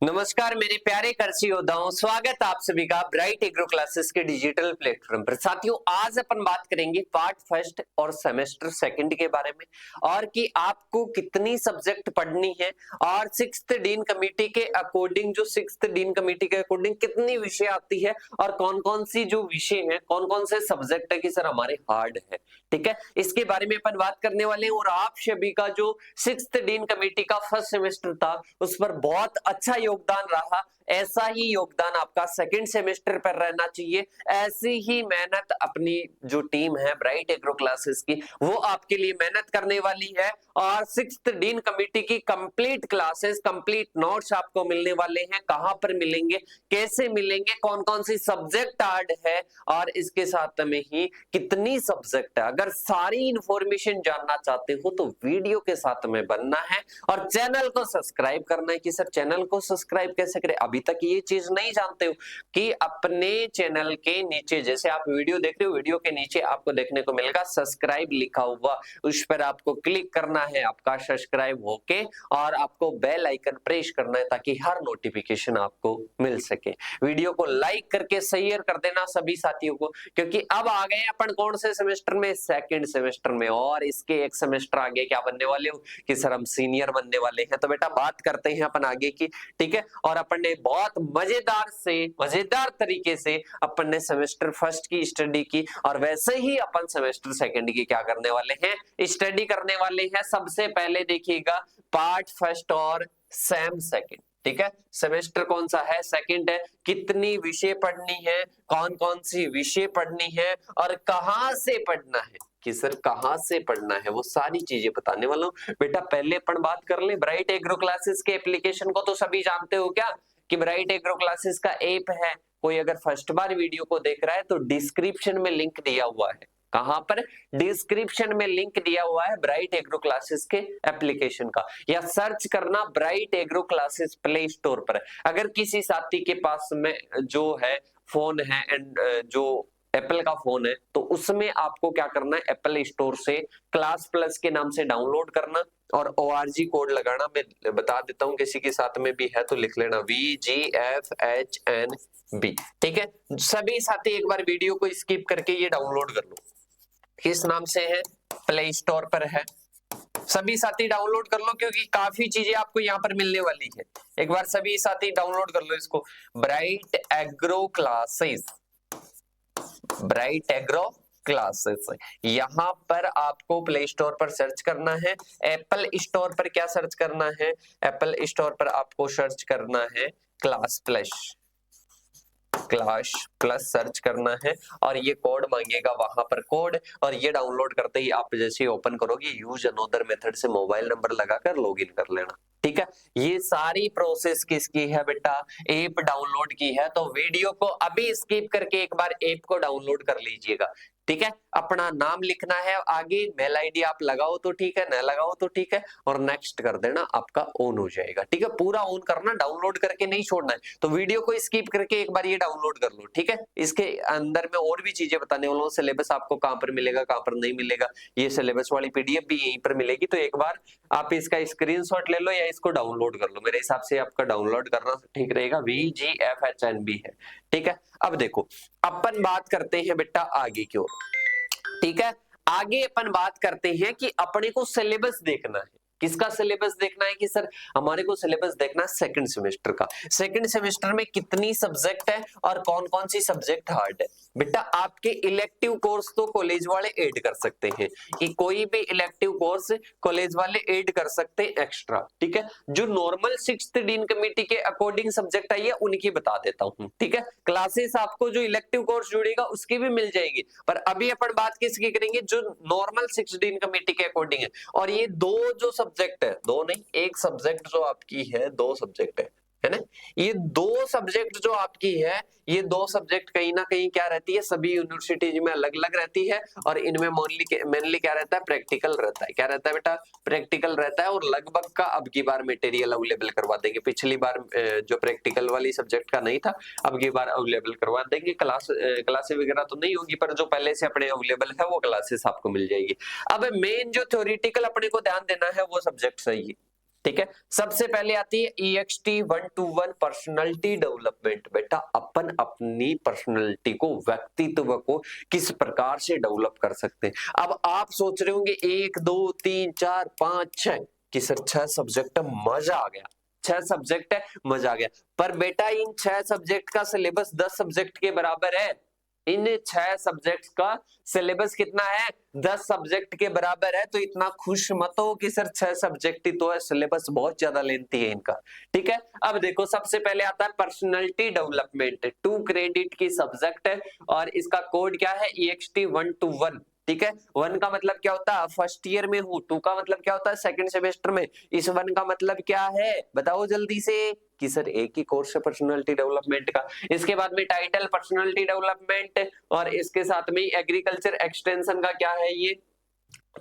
नमस्कार मेरे प्यारे कृषि योद्धाओं, स्वागत आप सभी का ब्राइट एग्रो क्लासेस के डिजिटल प्लेटफॉर्म पर। साथियों, आज अपन बात करेंगे पार्ट फर्स्ट और सेमेस्टर सेकंड के बारे में, और कि आपको कितनी सब्जेक्ट पढ़नी है और सिक्स्थ डीन कमेटी के अकॉर्डिंग कितनी विषय आती है और कौन कौन सी जो विषय है, कौन कौन से सब्जेक्ट है कि सर हमारे हार्ड है। ठीक है, इसके बारे में अपन बात करने वाले हैं। और आप सभी का जो सिक्स्थ डीन कमेटी का फर्स्ट सेमेस्टर था उस पर बहुत अच्छा योगदान रहा, ऐसा ही योगदान आपका सेकंड सेमेस्टर पर रहना चाहिए। ऐसी ही मेहनत अपनी जो टीम है ब्राइट एग्रो क्लासेस की, वो आपके लिए मेहनत करने वाली है। और सिक्स्थ डीन कमेटी की कंप्लीट क्लासेस, कंप्लीट नोट्स आपको मिलने वाले हैं। कहां पर मिलेंगे, कैसे मिलेंगे, कौन कौन सी सब्जेक्ट ऐड है और इसके साथ में ही कितनी सब्जेक्ट है, अगर सारी इंफॉर्मेशन जानना चाहते हो तो वीडियो के साथ में बनना है और चैनल को सब्सक्राइब करना है। कि सर चैनल को सब्सक्राइब कैसे करें, अभी तक ये चीज नहीं जानते हो कि अपने चैनल के नीचे, जैसे आप वीडियो देख रहे हो, वीडियो के नीचे आपको देखने को मिलेगा सब्सक्राइब लिखा हुआ, उस पर आपको क्लिक करना है, आपका सब्सक्राइब होके और आपको बेल आइकन प्रेस करना है ताकि हर नोटिफिकेशन आपको मिल सके। वीडियो को लाइक करके शेयर कर देना सभी साथियों को, क्योंकि अब आ गए अपन कौन से सेमेस्टर में, सेकंड सेमेस्टर में। और इसके एक सेमेस्टर आगे क्या बनने वाले हो कि सर हम सीनियर बनने वाले हैं। तो बेटा बात करते हैं अपन आगे की, ठीक है। और अपन ने बहुत मजेदार तरीके से अपन ने सेमेस्टर फर्स्ट की स्टडी की, और वैसे ही अपन सेमेस्टर सेकंड की क्या करने वाले हैं, स्टडी करने वाले हैं। सबसे पहले देखिएगा पार्ट फर्स्ट और सेम सेकंड, ठीक है। सेमेस्टर कौन सा है, सेकंड है। कितनी विषय पढ़नी है, कौन कौन सी विषय पढ़नी है और कहां से पढ़ना है, कि सर कहां से पढ़ना है, वो सारी चीजें बताने वाला हूं। बेटा पहले अपन बात कर ले ब्राइट एग्रो क्लासेस के एप्लीकेशन को। तो सभी जानते हो क्या कि ब्राइट एग्रो क्लासेस का ऐप है। कोई अगर फर्स्ट बार वीडियो को देख रहा है तो डिस्क्रिप्शन में लिंक दिया हुआ है। कहां पर, डिस्क्रिप्शन में लिंक दिया हुआ है ब्राइट एग्रो क्लासेस के एप्लीकेशन का, या सर्च करना bright agro classes play store पर। अगर किसी साथी के पास में जो है फोन है एंड जो एप्पल का फोन है, तो उसमें आपको क्या करना है, एप्पल स्टोर से क्लास प्लस के नाम से डाउनलोड करना और ORG कोड लगाना। मैं बता देता हूं, किसी के साथ में भी है तो लिख लेना VGFHNB, ठीक है। सभी साथी एक बार वीडियो को स्किप करके ये डाउनलोड कर लो। किस नाम से है, प्ले स्टोर पर है। सभी साथी डाउनलोड कर लो, क्योंकि काफी चीजें आपको यहाँ पर मिलने वाली है। एक बार सभी साथी डाउनलोड कर लो इसको, bright agro classes, bright agro classes. यहां पर आपको प्ले स्टोर पर सर्च करना है। एप्पल स्टोर पर क्या सर्च करना है, एप्पल स्टोर पर आपको सर्च करना है क्लास प्लस सर्च करना है, और ये कोड मांगेगा वहां पर कोड, और ये डाउनलोड करते ही आप जैसे ओपन करोगे यूज अनदर मेथड से मोबाइल नंबर लगाकर लॉगिन कर लेना, ठीक है। ये सारी प्रोसेस किसकी है बेटा, ऐप डाउनलोड की है। तो वीडियो को अभी स्किप करके एक बार ऐप को डाउनलोड कर लीजिएगा, ठीक है। अपना नाम लिखना है, आगे मेल आईडी आप लगाओ तो ठीक है, न लगाओ तो ठीक है, और नेक्स्ट कर देना, आपका ऑन हो जाएगा, ठीक है। पूरा ऑन करना, डाउनलोड करके नहीं छोड़ना है। तो वीडियो को स्किप करके एक बार ये डाउनलोड कर लो, ठीक है। इसके अंदर में और भी चीजें बताने वाला हूं। सिलेबस आपको कहां पर मिलेगा, कहां पर नहीं मिलेगा, ये सिलेबस वाली PDF भी यहीं पर मिलेगी। तो एक बार आप इसका स्क्रीनशॉट ले लो या इसको डाउनलोड कर लो। मेरे हिसाब से आपका डाउनलोड करना ठीक रहेगा, VGFHNB है, ठीक है। अब देखो अपन बात करते हैं बेटा आगे की ओर, ठीक है। आगे अपन बात करते हैं कि अपने को सिलेबस देखना है। किसका सिलेबस देखना है, कि सर हमारे को सिलेबस देखना है सेकंड सेमेस्टर का। सेकंड सेमेस्टर में कितनी सब्जेक्ट है और कौन कौन सी सब्जेक्ट हार्ड है। बेटा आपके इलेक्टिव कोर्स तो कॉलेज वाले ऐड कर सकते हैं, कि कोई भी इलेक्टिव कोर्स कॉलेज वाले ऐड कर सकते हैं एक्स्ट्रा, ठीक है। जो नॉर्मल सिक्स्थ डीन कमेटी के अकॉर्डिंग सब्जेक्ट आई है उनकी बता देता हूं, ठीक है। क्लासेस आपको जो इलेक्टिव कोर्स जुड़ेगा उसकी भी मिल जाएगी, पर अभी अपन बात किसकी करेंगे, जो नॉर्मल सिक्स्थ डीन कमेटी के अकॉर्डिंग है। और ये दो जो सब्जेक्ट है, दो नहीं एक सब्जेक्ट जो आपकी है, दो सब्जेक्ट है ना। ये दो सब्जेक्ट जो आपकी है, ये दो सब्जेक्ट कहीं ना कहीं क्या रहती है, सभी यूनिवर्सिटीज में अलग अलग रहती है, और इनमें मेनली क्या रहता है, प्रैक्टिकल रहता है। क्या रहता है बेटा, प्रैक्टिकल रहता है। और लगभग का अब की बार मटेरियल अवेलेबल करवा देंगे। पिछली बार जो प्रैक्टिकल वाली सब्जेक्ट का नहीं था, अब की बार अवेलेबल करवा देंगे। क्लासेस वगैरह तो नहीं होगी, पर जो पहले से अपने अवेलेबल है वो क्लासेस आपको मिल जाएगी। अब मेन जो थ्योरेटिकल अपने को ध्यान देना है वो सब्जेक्ट सही है, ठीक है। सबसे पहले आती है EXT 1-to-1 पर्सनैलिटी डेवलपमेंट। बेटा अपन अपनी पर्सनैलिटी को, व्यक्तित्व को किस प्रकार से डेवलप कर सकते हैं। अब आप सोच रहे होंगे 1 2 3 4 5 6 कि सर 6 सब्जेक्ट, मजा आ गया, 6 सब्जेक्ट है, मजा आ गया। पर बेटा इन 6 सब्जेक्ट का सिलेबस 10 सब्जेक्ट के बराबर है। इन 6 सब्जेक्ट्स का सिलेबस कितना है? 10 सब्जेक्ट के बराबर है। तो इतना खुश मत हो कि सर 6 सब्जेक्ट ही तो है, सिलेबस बहुत ज्यादा लेंथी है इनका। ठीक है, अब देखो सबसे पहले आता है पर्सनैलिटी डेवलपमेंट, 2 क्रेडिट की सब्जेक्ट है और इसका कोड क्या है? EXT 1-to-1। ठीक है, 1 का मतलब क्या होता है? फर्स्ट ईयर में हूं। 2 का मतलब क्या होता है? सेकंड सेमेस्टर में। इस 1 का मतलब क्या है? बताओ जल्दी से। कि सर एक ही कोर्स है पर्सनालिटी डेवलपमेंट का। इसके बाद में टाइटल पर्सनालिटी डेवलपमेंट और इसके साथ में एग्रीकल्चर एक्सटेंशन का क्या है? ये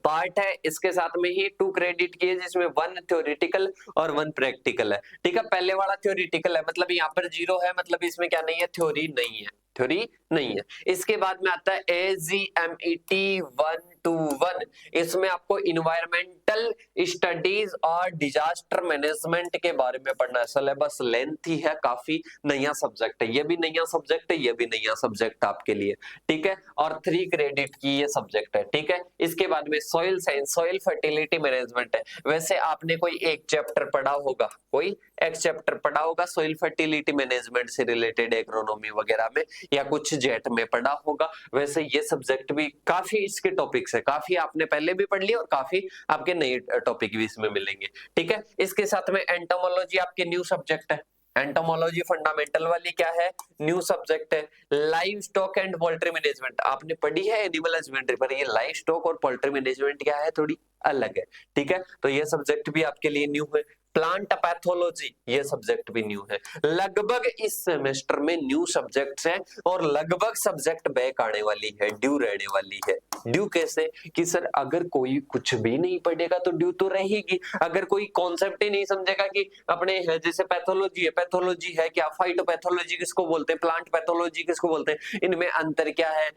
पार्ट है। इसके साथ में ही 2 क्रेडिट की है जिसमें 1 थ्योरेटिकल और 1 प्रैक्टिकल है। ठीक है, पहले वाला थ्योरेटिकल है, मतलब यहाँ पर 0 है, मतलब इसमें क्या नहीं है? थ्योरी नहीं है, थ्योरी नहीं है। इसके बाद में आता है AGMET 1-to-1। इसमें आपको इन्वायरमेंटल स्टडीज और डिजास्टर मैनेजमेंट के बारे में पढ़ना है। सिलेबस लेंथी है काफी, नया सब्जेक्ट है, ये भी नया सब्जेक्ट है, ये भी नया सब्जेक्ट आपके लिए। ठीक है, और 3 क्रेडिट की ये सब्जेक्ट है। ठीक है, इसके बाद में soil science, soil fertility management है। वैसे आपने कोई एक चैप्टर पढ़ा होगा, कोई एक चैप्टर पढ़ा होगा सॉइल फर्टिलिटी मैनेजमेंट से रिलेटेड, एग्रोनॉमी वगैरह में या कुछ जेट में पढ़ा होगा। वैसे ये सब्जेक्ट भी काफी, इसके टॉपिक्स है काफी, आपने पहले भी पढ़ लिया और काफी आपके नए टॉपिक भी इसमें मिलेंगे। ठीक है, इसके साथ में एंटोमोलॉजी आपके न्यू सब्जेक्ट है। एंटोमोलॉजी फंडामेंटल वाली क्या है? न्यू सब्जेक्ट है। Live stock and poultry management आपने पढ़ी है एनिमल हस्बेंड्री पर, ये लाइव स्टॉक और पोल्ट्री मैनेजमेंट क्या है? थोड़ी अलग है। ठीक है, तो ये सब्जेक्ट भी आपके लिए न्यू है। प्लांट पैथोलॉजी ये सब्जेक्ट भी न्यू है। लगभग इस सेमेस्टर में न्यू सब्जेक्ट्स हैं और लगभग सब्जेक्ट बैक आने वाली है, ड्यू रहने वाली है। ड्यू कैसे? कि सर अगर कोई कुछ भी नहीं पढ़ेगा तो ड्यू तो रहेगी। अगर कोई कॉन्सेप्ट ही नहीं समझेगा कि अपने जैसे पैथोलॉजी है, पैथोलॉजी है क्या, फाइटोपैथोलॉजी किसको बोलते हैं, प्लांट पैथोलॉजी किसको बोलते हैं, इनमें अंतर क्या है,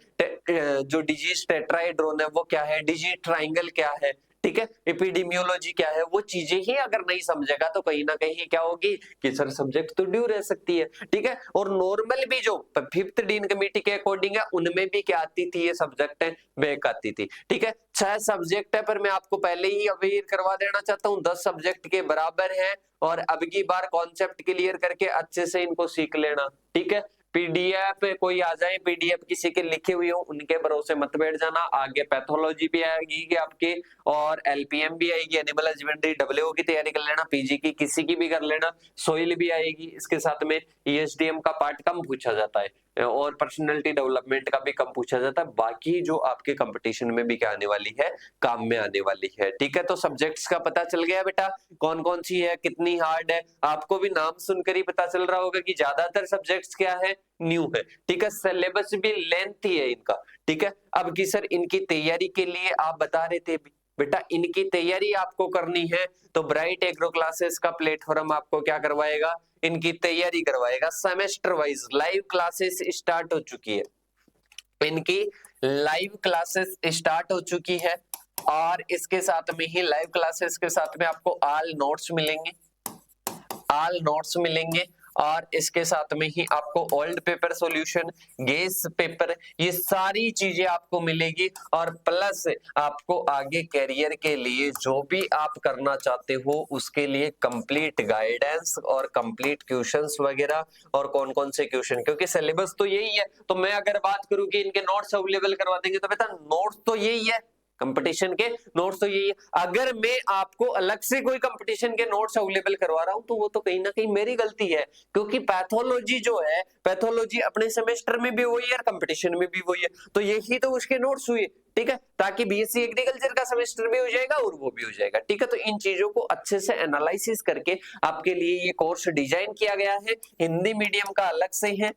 जो डिजीज टेट्राहेड्रोन है वो क्या है, डिजीज ट्राइंगल क्या है, ठीक है, एपिडेमियोलॉजी क्या है, वो चीजें ही अगर नहीं समझेगा तो कहीं ना कहीं क्या होगी कि सर सब्जेक्ट तो ड्यू रह सकती है। ठीक है, और नॉर्मल भी जो 5th डीन कमेटी के अकॉर्डिंग है उनमें भी क्या आती थी? ये सब्जेक्ट बैक आती थी। ठीक है, 6 सब्जेक्ट है, पर मैं आपको पहले ही अवेयर करवा देना चाहता हूँ 10 सब्जेक्ट के बराबर है और अब की बार कॉन्सेप्ट क्लियर करके अच्छे से इनको सीख लेना। ठीक है, पीडीएफ कोई आ जाए, पीडीएफ किसी के लिखे हुए हो उनके भरोसे मत बैठ जाना। आगे पैथोलॉजी भी आएगी आपके और एलपीएम भी आएगी, एनिमल हस्बेंड्री डब्ल्यूओ की तैयारी कर लेना, पीजी की किसी की भी कर लेना, सोइल भी आएगी। इसके साथ में ईएसडीएम का पार्ट कम पूछा जाता है और पर्सनालिटी डेवलपमेंट का भी कम पूछा जाता है। बाकी जो आपके कंपटीशन में भी क्या आने वाली है, काम में आने वाली है। ठीक है, तो सब्जेक्ट्स का पता चल गया बेटा, कौन कौन सी है, कितनी हार्ड है। आपको भी नाम सुनकर ही पता चल रहा होगा कि ज्यादातर सब्जेक्ट्स क्या है, न्यू है। ठीक है, सिलेबस भी लेंथी है इनका। ठीक है, अब की सर इनकी तैयारी के लिए आप बता रहे थे बेटा, इनकी तैयारी आपको करनी है तो ब्राइट एग्रो क्लासेस का प्लेटफॉर्म आपको क्या करवाएगा? इनकी तैयारी करवाएगा। Semester wise live classes start हो चुकी है, इनकी लाइव क्लासेस स्टार्ट हो चुकी है और इसके साथ में ही लाइव क्लासेस के साथ में आपको ऑल नोट्स मिलेंगे, ऑल नोट्स मिलेंगे और इसके साथ में ही आपको old paper solution, guess paper, ये सारी चीजें आपको मिलेगी और प्लस आपको आगे कैरियर के लिए जो भी आप करना चाहते हो उसके लिए कंप्लीट गाइडेंस और कंप्लीट क्वेश्चंस वगैरह और कौन कौन से क्वेश्चन, क्योंकि सिलेबस तो यही है। तो मैं अगर बात करूं कि इनके नोट्स अवेलेबल करवा देंगे तो बेटा नोट्स तो यही है, कंपटीशन के नोट्स तो यही है। अगर मैं आपको अलग से कोई कंपटीशन के नोट्स अवेलेबल करवा रहा हूं तो वो तो कहीं ना कहीं मेरी गलती है, क्योंकि पैथोलॉजी जो है, पैथोलॉजी अपने सेमेस्टर में भी वही है, कंपटीशन में भी वही है, तो यही तो उसके नोट्स हुए। ठीक है, ताकि बीएससी एग्रीकल्चर का सेमेस्टर भी हो जाएगा और वो भी हो जाएगा। ठीक है, तो इन चीजों को अच्छे से एनालिसिस करके आपके लिए ये कोर्स डिजाइन किया गया है। हिंदी मीडियम का अलग से है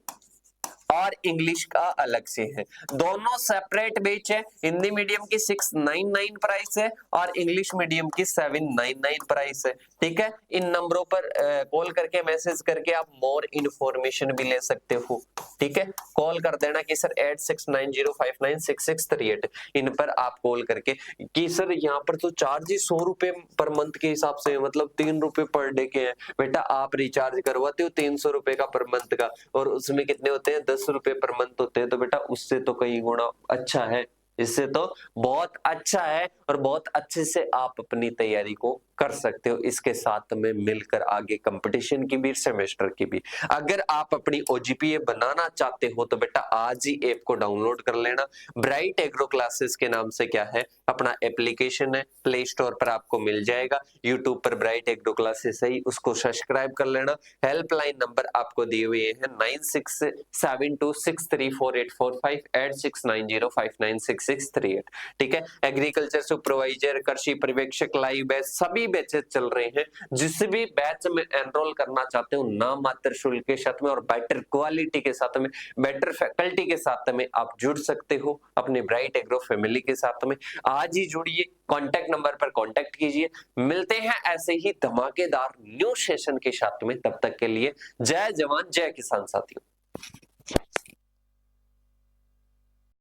और इंग्लिश का अलग से है। दोनों सेपरेट बैच है। हिंदी मीडियम की 699 प्राइस है और इंग्लिश मीडियम की 799 प्राइस है। ठीक है, इन नंबरों पर कॉल करके मैसेज करके आप मोर इन्फॉर्मेशन भी ले सकते हो। ठीक है, कॉल कर देना कि सर 8690596638 इन पर आप कॉल करके कि सर यहाँ पर तो चार्ज ही 100 रुपए पर मंथ के हिसाब से, मतलब 3 रुपए पर डे के हैं। बेटा आप रिचार्ज करवाते हो 300 रुपए का पर मंथ का, और उसमें कितने होते हैं, 10 रुपए पर मंथ होते हैं। तो बेटा उससे तो कई गुना अच्छा है, इससे तो बहुत अच्छा है, और बहुत अच्छे से आप अपनी तैयारी को कर सकते हो। इसके साथ में मिलकर आगे कंपटीशन की भी, सेमेस्टर की भी। अगर आप अपनी ओजीपीए बनाना चाहते हो तो बेटा आज ही ऐप को डाउनलोड कर लेना। ब्राइट एग्रो क्लासेस के नाम से क्या है, अपना एप्लीकेशन है, प्ले स्टोर पर आपको मिल जाएगा। यूट्यूब पर ब्राइट एग्रो क्लासेस है, उसको सब्सक्राइब कर लेना। हेल्पलाइन नंबर आपको दिए हुए हैं 9672634845 8690596638। ठीक है, एग्रीकल्चर सुपरवाइजर, कृषि पर्यवेक्षक लाइव बैच, सभी बैचेस चल रहे हैं। जिस भी बैच में एनरोल करना चाहते हो नाम मात्र शुल्क के साथ में और बेटर क्वालिटी के साथ में, बेटर फैकल्टी के साथ में आप जुड़ सकते हो अपने ब्राइट एग्रो फैमिली के साथ में। आज ही जुड़िए, कॉन्टैक्ट नंबर पर कॉन्टैक्ट कीजिए। मिलते हैं ऐसे ही धमाकेदार न्यू सेशन के साथ में, तब तक के लिए जय जवान जय किसान साथियों।